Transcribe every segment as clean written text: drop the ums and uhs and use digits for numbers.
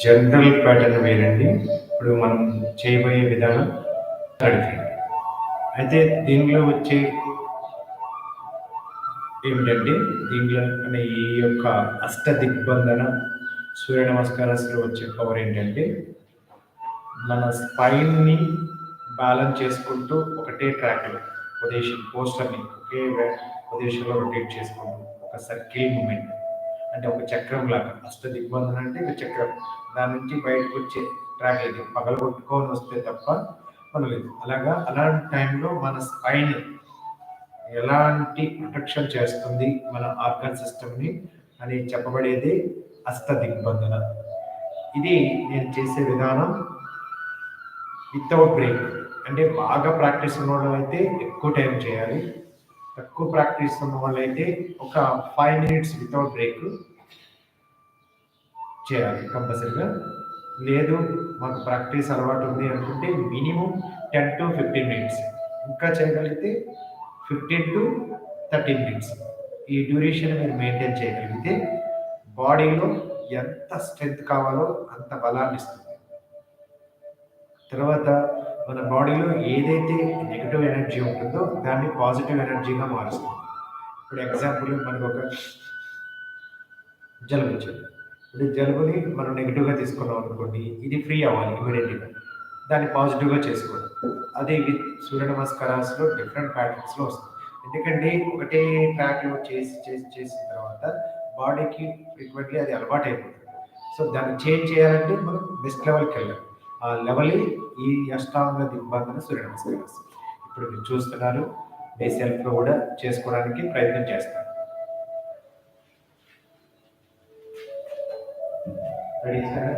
General pattern వేరండి. ఇప్పుడు మనం చేయబోయే విధానం అడిగింది. అయితే దీనిలో వచ్చే ఏమిటంటే దీనిలో అనే ఈ యొక్క అష్ట దిగ్బంధన సూర్య నమస్కారాలు వచ్చే పవర్ ఏంటంటే మన స్పైన్ని బ్యాలెన్స్ చేసుకుంటూ ఒకటే ట్రాక్లో పోస్టర్ని పొజిషన్లో రొటేట్ చేసుకుంటూ ఒక సర్కిల్ మూమెంట్ అంటే ఒక చక్రం లాగా అష్ట దిగ్బంధన అంటే ఒక చక్రం దాని నుంచి బయటకు వచ్చే ట్రాక్ ఇది పగల కొట్టుకొని వస్తే తప్ప మనలేదు అలాంటి టైంలో మన స్పైన్ ఎలాంటి ప్రొటెక్షన్ చేస్తుంది మన ఆర్గన్ సిస్టమ్ని అని చెప్పబడేది అష్ట దిగ్బంధన. ఇది నేను చేసే విధానం వితౌట్ బ్రేక్. అంటే బాగా ప్రాక్టీస్ ఉన్న వాళ్ళు అయితే ఎక్కువ టైం చేయాలి. తక్కువ ప్రాక్టీస్ ఉన్న వాళ్ళు అయితే ఒక 5 minutes వితౌట్ బ్రేక్ చేయాలి కంపల్సరీగా. లేదు మాకు ప్రాక్టీస్ అలవాటు ఉంది అనుకుంటే మినిమం 10 to 15 minutes, ఇంకా చేయగలిగితే 15 to 13 minutes. ఈ డ్యూరేషన్ మీరు మెయింటైన్ చేయగలిగితే బాడీలో ఎంత స్ట్రెంగ్త్ కావాలో అంత బలాన్ని ఇస్తుంది. తర్వాత మన బాడీలో ఏదైతే నెగిటివ్ ఎనర్జీ ఉంటుందో దాన్ని పాజిటివ్ ఎనర్జీగా మారుస్తుంది. ఇప్పుడు ఎగ్జాంపుల్ మనకు ఒక జలుబు వచ్చింది. ఇప్పుడు జలుబుని మనం నెగిటివ్గా తీసుకున్నాం అనుకోండి, ఇది ఫ్రీ అవ్వాలి ఇమీడియట్గా, దాన్ని పాజిటివ్గా చేసుకోవడం. అదే విత్ సూర్య నమస్కారాల్లో డిఫరెంట్ ప్యాటర్న్స్లో వస్తుంది. ఎందుకంటే ఒకటే ట్రాక్లో చేసిన తర్వాత బాడీకి ఫ్రీక్వెంట్లీ అది అలవాటు అయిపోతుంది. సో దాన్ని చేంజ్ చేయాలంటే మనం బెస్ట్ లెవెల్కి వెళ్ళాలి. ఆ లెవెల్ ఈ అష్టాంగ దిగ్బంధన సూర్య నమస్కారాలు. ఇప్పుడు మీరు చూస్తున్నారు, మీ సెల్ఫ్లో కూడా చేసుకోవడానికి ప్రయత్నం చేస్తారు. Ready sir?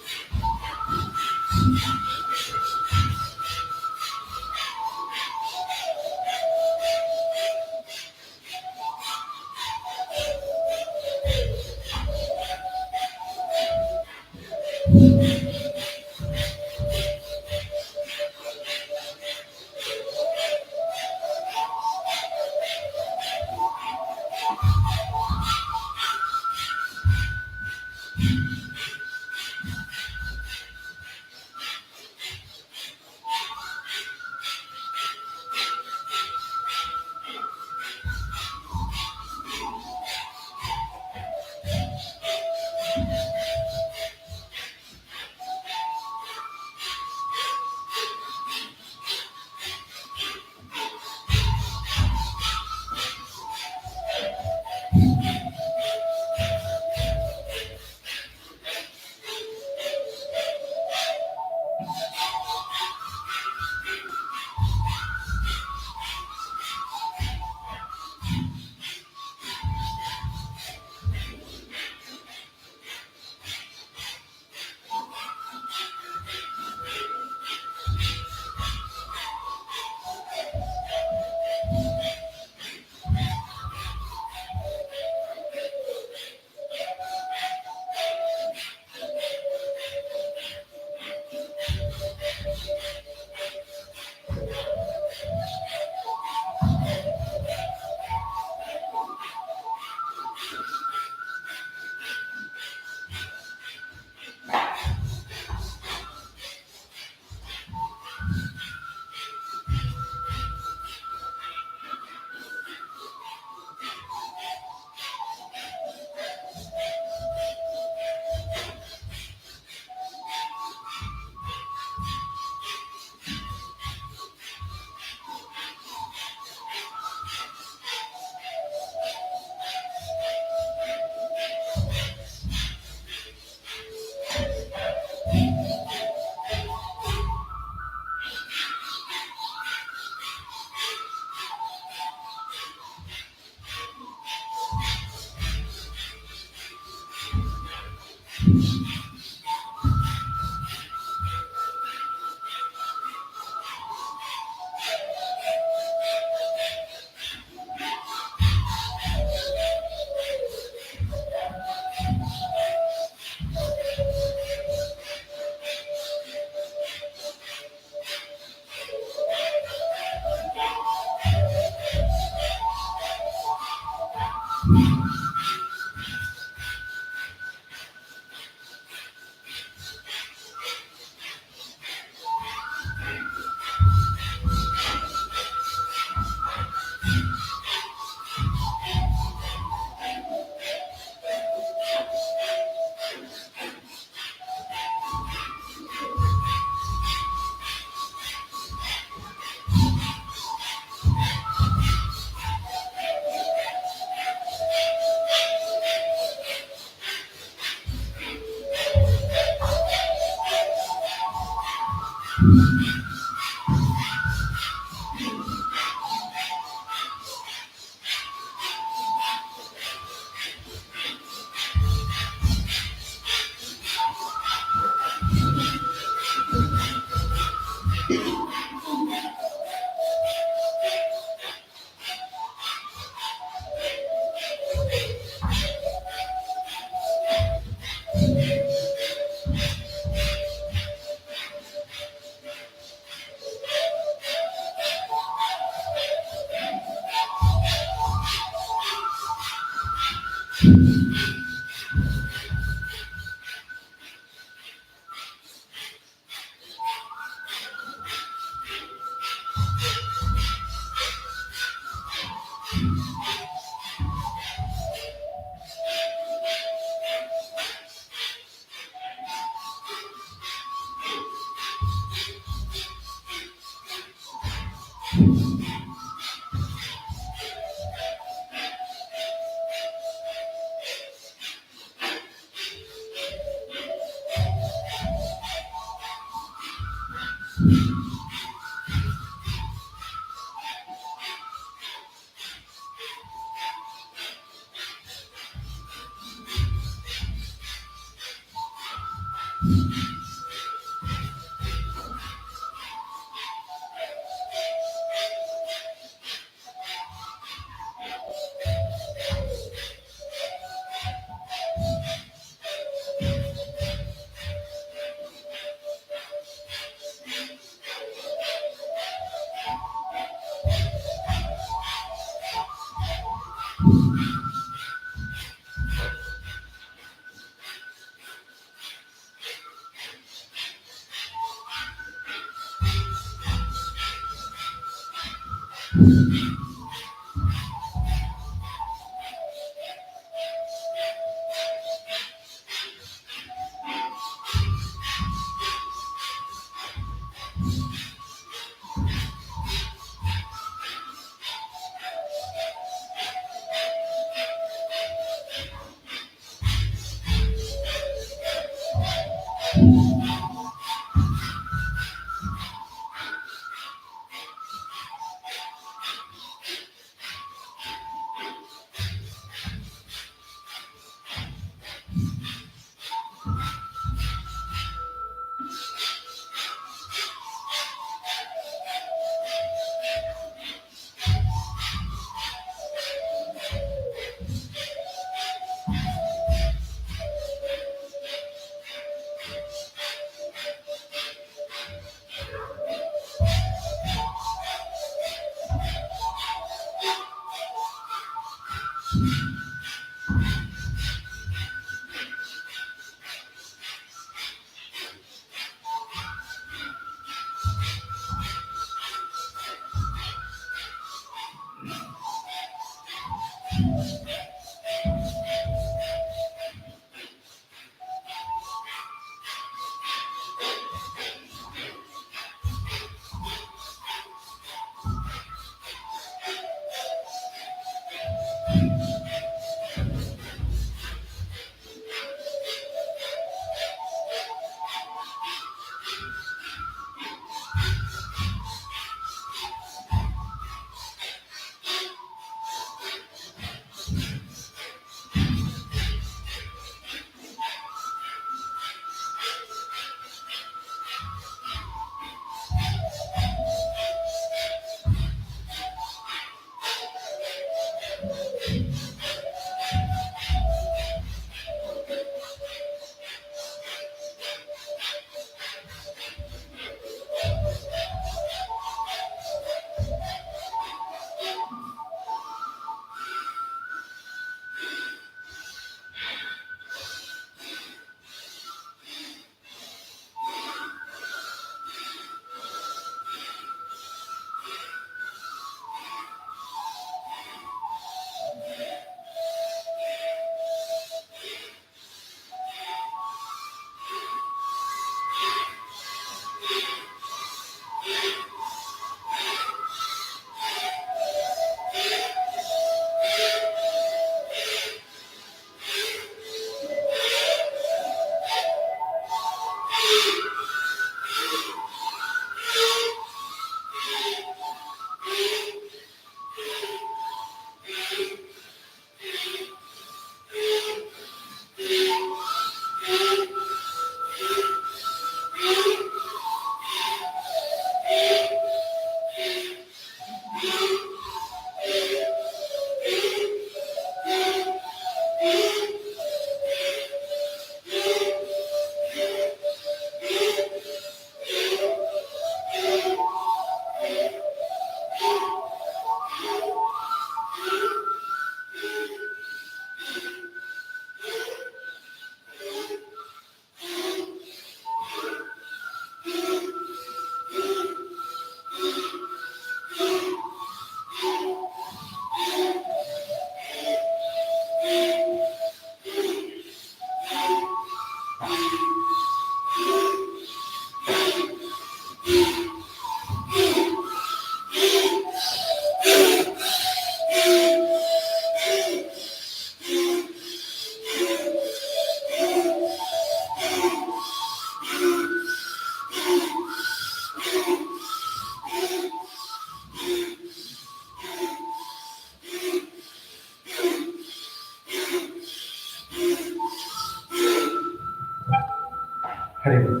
Hari Om.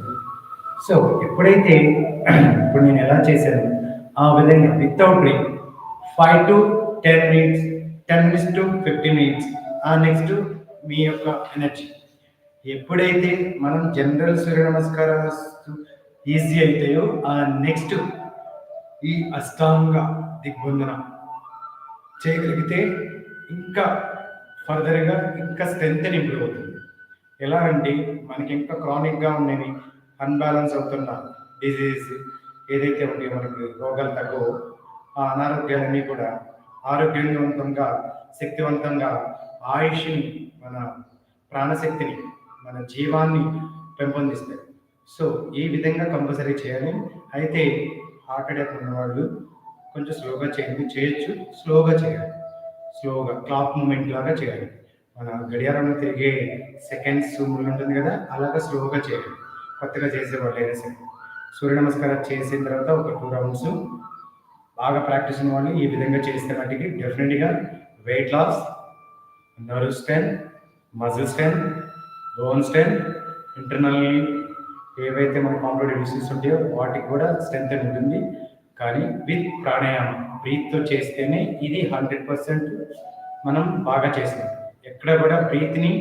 So ఎప్పుడైతే ఇప్పుడు నేను ఎలా చేశాను ఆ విధంగా without break 5 to 10 minutes, 10 minutes to 15 minutes, ఆ నెక్స్ట్ మీ యొక్క ఎనర్జీ. ఎప్పుడైతే మనం జనరల్ సూర్య నమస్కారాలు ఈజీ అవుతాయో ఆ నెక్స్ట్ ఈ అష్టాంగ దిగ్బంధన చేయగలిగితే ఇంకా ఫర్దర్గా ఇంకా స్ట్రెంత్ ఇంప్రూవ్ అవుతుంది. ఎలా అంటే మనకి ఇంకా క్రానిక్గా ఉన్నవి అన్బ్యాలెన్స్ అవుతున్న డిజీజ్ ఏదైతే ఉంటాయో మనకి రోగాలు తగ్గవో ఆ అనారోగ్యాలన్నీ కూడా ఆరోగ్యవంతంగా శక్తివంతంగా ఆయుష్ని మన ప్రాణశక్తిని మన జీవాన్ని పెంపొందిస్తాయి. సో ఈ విధంగా కంపల్సరీ చేయాలి. అయితే హార్ట్ అటాక్ ఉన్నవాళ్ళు కొంచెం స్లోగా చేయండి, చేయొచ్చు, స్లోగా చేయాలి, స్లోగా క్లాక్ మూమెంట్ లాగా చేయాలి. మన గడియారంలో తిరిగే సెకండ్స్ ఉంటుంది కదా, అలాగా స్లోగా చేయాలి. కొత్తగా చేసేవాళ్ళు అయినా సరే సూర్య నమస్కారం చేసిన తర్వాత ఒక 2 రౌండ్స్ బాగా ప్రాక్టీస్ ఉన్న వాళ్ళు ఈ విధంగా చేస్తే వాటికి డెఫినెట్గా weight loss, nerve strength, muscle strength, bone strength, internal ఏవైతే మన కాంప్లికేటెడ్ డిసీజెస్ ఉంటాయో వాటికి కూడా స్ట్రెంత్ ఉంటుంది. కానీ విత్ ప్రాణాయామం బ్రీత్తో చేస్తేనే ఇది 100% మనం బాగా చేస్తాం. ఎక్కడ కూడా బ్రీత్ని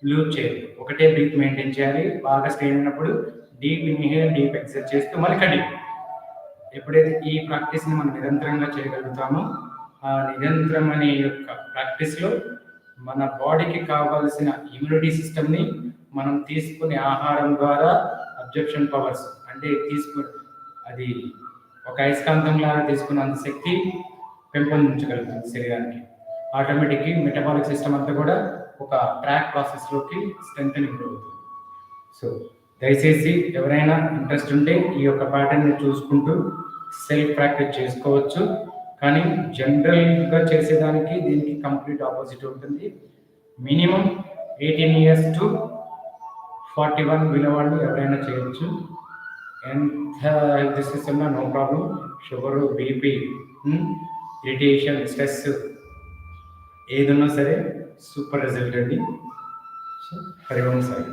లూజ్ చేయాలి, ఒకటే బ్రీత్ మెయింటైన్ చేయాలి. బాగా స్ట్రెయిన్ అయినప్పుడు డీప్ ఇన్హేల్, డీప్ ఎక్సెల్ చేస్తూ మళ్ళీ కంటిన్యూ. ఎప్పుడైతే ఈ ప్రాక్టీస్ని మనం నిరంతరంగా చేయగలుగుతామో ఆ నిరంతరం అనే యొక్క ప్రాక్టీస్లో మన బాడీకి కావాల్సిన ఇమ్యూనిటీ సిస్టమ్ని మనం తీసుకునే ఆహారం ద్వారా అబ్జర్ప్షన్ పవర్స్ అంటే అది ఒక అయస్కాంతంలాగా తీసుకున్నంత శక్తి పెంపొందించగలుగుతుంది శరీరానికి. ఆటోమేటిక్గా మెటబాలిక్ సిస్టమ్ అంతా కూడా ఒక ట్రాక్ ప్రాసెస్లోకి స్ట్రెంత్ ఇంప్రూవ్ అవుతుంది. సో దయచేసి ఎవరైనా ఇంట్రెస్ట్ ఉంటే ఈ యొక్క ప్యాటర్న్ని చూసుకుంటూ సెల్ఫ్ ప్రాక్టీస్ చేసుకోవచ్చు. కానీ జనరల్గా చేసేదానికి దీనికి కంప్లీట్ ఆపోజిట్ ఉంటుంది. మినిమం 18 years to 41 విలువాళ్ళు ఎవరైనా చేయొచ్చు. ఎంత హెల్త్ ఇష్యూస్ ఉన్నా no problem. Sugar, BP, irritation, stress ఏదున్నా సరే సూపర్ రిజల్ట్ అండి. సో హరి ఓం సాయి.